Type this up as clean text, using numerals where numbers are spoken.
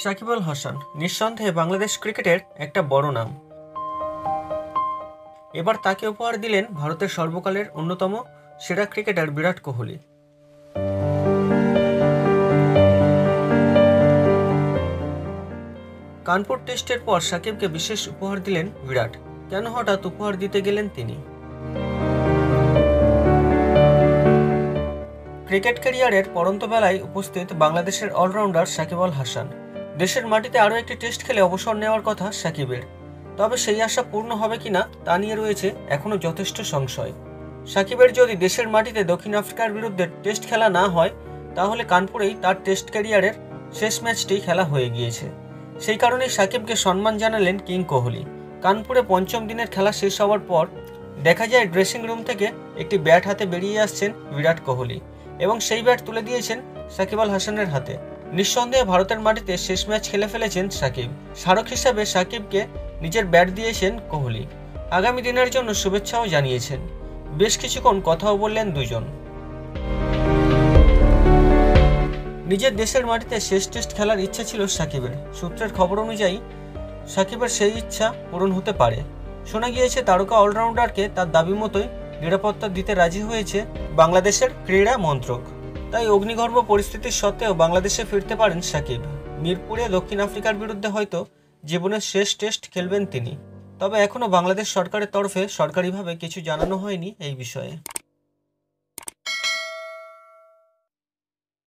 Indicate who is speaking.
Speaker 1: সাকিব আল হাসান নিঃসন্দেহে বাংলাদেশ ক্রিকেটের একটা বড় নাম। এবার তাকে উপহার দিলেন ভারতের সর্বকালের অন্যতম সেরা ক্রিকেটার বিরাট কোহলি। কানপুর টেস্টের পর সাকিবকে বিশেষ উপহার দিলেন বিরাট। কেন হঠাৎ উপহার দিতে গেলেন তিনি? ক্রিকেট ক্যারিয়ারের পড়ন্ত বেলায় উপস্থিত বাংলাদেশের অলরাউন্ডার সাকিব আল হাসান। দেশের মাটিতে আরও একটি টেস্ট খেলে অবসর নেওয়ার কথা সাকিবের, তবে সেই আশা পূর্ণ হবে কিনা তা নিয়ে রয়েছে এখনও যথেষ্ট সংশয়। সাকিবের যদি দেশের মাটিতে দক্ষিণ আফ্রিকার বিরুদ্ধে টেস্ট খেলা না হয়, তাহলে কানপুরেই তার টেস্ট ক্যারিয়ারের শেষ ম্যাচটি খেলা হয়ে গিয়েছে। সেই কারণেই সাকিবকে সম্মান জানালেন কিং কোহলি। কানপুরে পঞ্চম দিনের খেলা শেষ হওয়ার পর দেখা যায় ড্রেসিং রুম থেকে একটি ব্যাট হাতে বেরিয়ে আসছেন বিরাট কোহলি এবং সেই ব্যাট তুলে দিয়েছেন সাকিব আল হাসানের হাতে। নিঃসন্দেহে ভারতের মাটিতে শেষ ম্যাচ খেলে ফেলেছেন সাকিব। স্মারক হিসাবে সাকিবকে নিজের ব্যাট দিয়েছেন কোহলি। আগামী দিনের জন্য শুভেচ্ছাও জানিয়েছেন। বেশ কিছুক্ষণ কথাও বললেন দুজন। নিজের দেশের মাটিতে শেষ টেস্ট খেলার ইচ্ছা ছিল সাকিবের। সূত্রের খবর অনুযায়ী সাকিবের সেই ইচ্ছা পূরণ হতে পারে। শোনা গিয়েছে তারকা অলরাউন্ডারকে তার দাবি মতোই নিরাপত্তা দিতে রাজি হয়েছে বাংলাদেশের ক্রীড়া মন্ত্রক। তাই অগ্নিগর্ভ পরিস্থিতির সত্ত্বেও বাংলাদেশে ফিরতে পারেন সাকিব। মিরপুরে দক্ষিণ আফ্রিকার বিরুদ্ধে হয়তো জীবনের শেষ টেস্ট খেলবেন তিনি। তবে এখনও বাংলাদেশ সরকারের তরফে সরকারিভাবে কিছু জানানো হয়নি এই বিষয়ে।